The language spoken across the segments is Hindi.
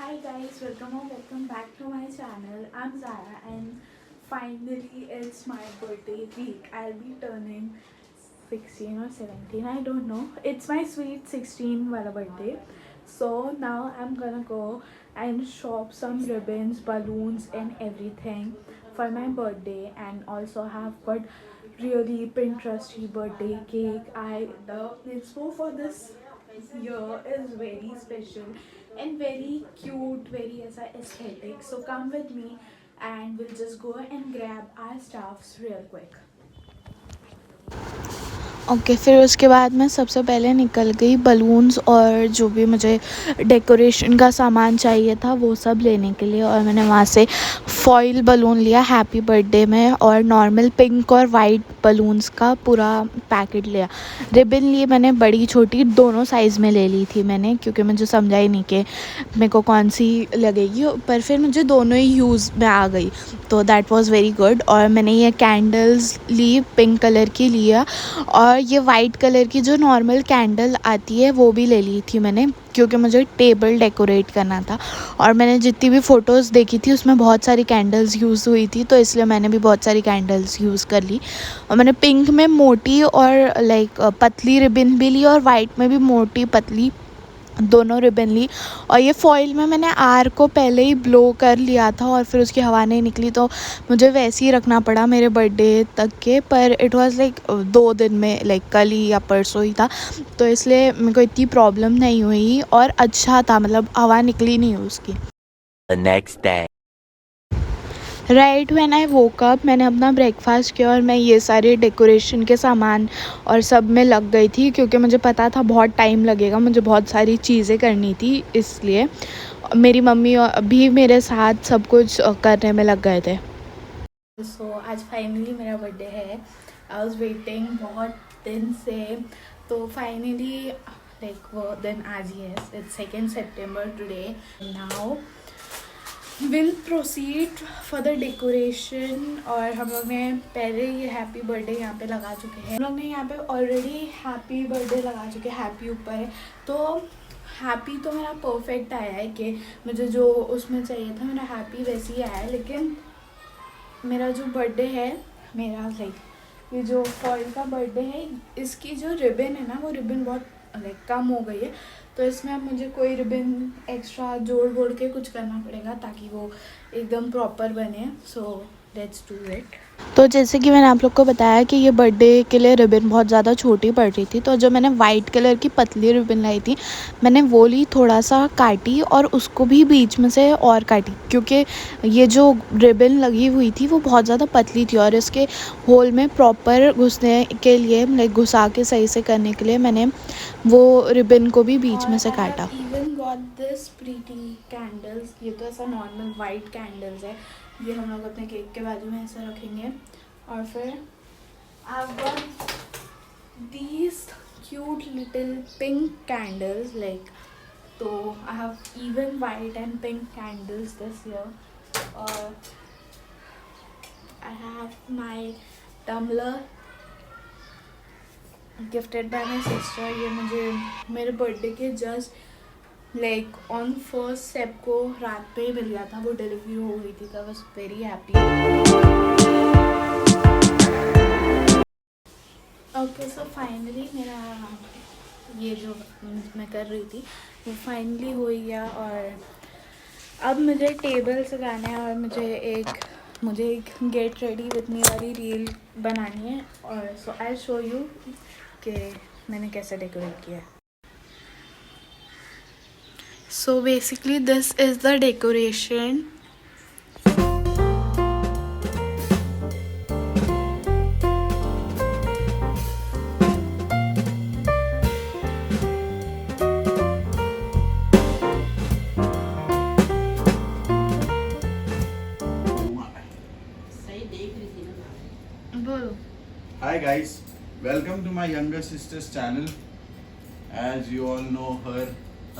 Hi guys, welcome back to my channel. I'm Zara and finally it's my birthday week. I'll be turning 16 or 17, I don't know. It's my sweet 16 wala birthday. So now I'm gonna go and shop some ribbons, balloons and everything for my birthday, and also have got really Pinteresty birthday cake. The inspo for this year is very special and very cute, very as a aesthetic. So come with me and we'll just go and grab our stuffs real quick. Okay फिर उसके बाद मैं सबसे पहले निकल गई बलून्स और जो भी मुझे डेकोरेशन का सामान चाहिए था वो सब लेने के लिए। और मैंने वहाँ से फॉइल बलून लिया हैप्पी बर्थडे में, और नॉर्मल पिंक और वाइट बलून्स का पूरा पैकेट लिया। रिबन लिए मैंने बड़ी छोटी दोनों साइज़ में ले ली थी मैंने, क्योंकि मुझे समझा ही नहीं कि मेरे को कौन सी लगेगी, पर फिर मुझे दोनों ही यूज़ में आ गई, तो दैट वाज़ वेरी गुड। और मैंने ये कैंडल्स ली, पिंक कलर की लिया, और ये वाइट कलर की जो नॉर्मल कैंडल आती है वो भी ले ली थी मैंने, क्योंकि मुझे टेबल डेकोरेट करना था। और मैंने जितनी भी फ़ोटोज़ देखी थी उसमें बहुत सारी कैंडल्स यूज़ हुई थी, तो इसलिए मैंने भी बहुत सारी कैंडल्स यूज़ कर ली। और मैंने पिंक में मोटी और लाइक पतली रिबन भी ली, और वाइट में भी मोटी पतली दोनों रिबन ली। और ये फॉइल में मैंने आर को पहले ही ब्लो कर लिया था और फिर उसकी हवा नहीं निकली, तो मुझे वैसे ही रखना पड़ा मेरे बर्थडे तक के। पर इट वाज़ लाइक 2 दिन में, लाइक कल ही या परसों ही था, तो इसलिए मेरे को इतनी प्रॉब्लम नहीं हुई और अच्छा था, मतलब हवा निकली नहीं उसकी। The next day. Right when I woke up मैंने अपना ब्रेकफास्ट किया और मैं ये सारे डेकोरेशन के सामान और सब में लग गई थी, क्योंकि मुझे पता था बहुत टाइम लगेगा, मुझे बहुत सारी चीज़ें करनी थी, इसलिए मेरी मम्मी भी मेरे साथ सब कुछ करने में लग गए थे। सो आज फाइनली मेरा बर्थडे है। आई वॉज वेटिंग बहुत दिन से, तो फाइनली लाइक वो दिन आज ही है। It's 2 September today. Now will proceed for the decoration. और हम लोग ने पहले ये हैप्पी बर्थडे यहाँ पे लगा चुके हैं। हम लोग ने यहाँ पे ऑलरेडी हैप्पी बर्थडे लगा चुके हैं, हैप्पी ऊपर है, तो हैप्पी तो मेरा परफेक्ट आया है कि मुझे जो उसमें चाहिए था मेरा हैप्पी वैसे ही आया है। लेकिन मेरा जो बर्थडे है, मेरा लाइक ये जो फॉइल का बर्थडे है, इसकी जो रिबन है ना, वो रिबन बहुत लाइक कम हो गई है, तो इसमें अब मुझे कोई रिबन एक्स्ट्रा जोड़ के कुछ करना पड़ेगा ताकि वो एकदम प्रॉपर बने। So let's do it. तो जैसे कि मैंने आप लोग को बताया कि ये बर्थडे के लिए रिबन बहुत ज़्यादा छोटी पड़ रही थी, तो जो मैंने वाइट कलर की पतली रिबन लाई थी मैंने वो ली, थोड़ा सा काटी और उसको भी बीच में से और काटी, क्योंकि ये जो रिबन लगी हुई थी वो बहुत ज़्यादा पतली थी, और इसके होल में प्रॉपर घुसने के लिए, लाइक घुसा के सही से करने के लिए मैंने वो रिबन को भी बीच में से काटा। Even got this pretty candles. ये तो ऐसा नॉर्मल वाइट कैंडल्स है, ये हम लोग अपने केक के बाजू में ऐसे रखेंगे। और फिर I got these cute little pink candles like, तो I have even white and pink candles this year. और I have my tumbler gifted by my sister. ये मुझे मेरे बर्थडे के जस्ट लाइक ऑन 1 Sep को रात पे ही मिल गया था, वो डिलीवरी हो गई थी, तो I was very happy. Okay, so finally मेरा ये जो मैं कर रही थी वो फाइनली हो ही गया। और अब मुझे टेबल सजाना है और मुझे एक गेट रेडी विथ मी वाली रील बनानी है। और सो आई शो यू कि मैंने कैसे डेकोरेट किया है। So basically this is the decoration. बोलो। Hi guys, welcome to my younger sister's channel. As you all know her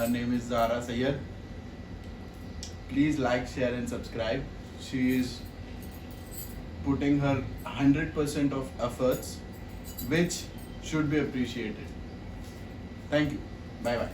name is Zara Sayyed. Please like, share and subscribe. She is putting her 100% of efforts, which should be appreciated. Thank you. Bye bye.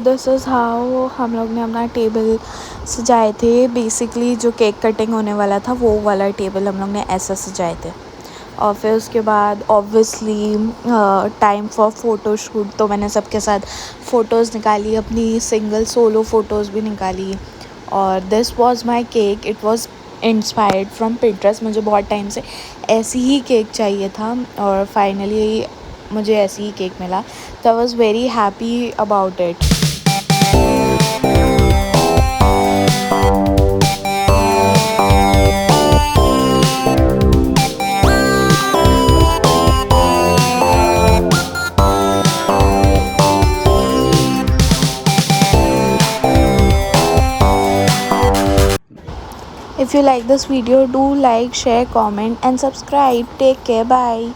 This is how हम लोग ने अपना टेबल सजाए थे. बेसिकली जो केक कटिंग होने वाला था वो वाला टेबल हम लोग ने ऐसा सजाए थे. और फिर उसके बाद obviously time for photo shoot, तो मैंने सबके साथ फ़ोटोज़ निकाली, अपनी सिंगल सोलो फ़ोटोज़ भी निकाली. और this was my cake. It was inspired from Pinterest. मुझे बहुत टाइम से ऐसी ही केक चाहिए था और फाइनली मुझे ऐसी ही केक मिला. तो I was very happy about it. If you like this video, do like, share, comment and subscribe. Take care. Bye.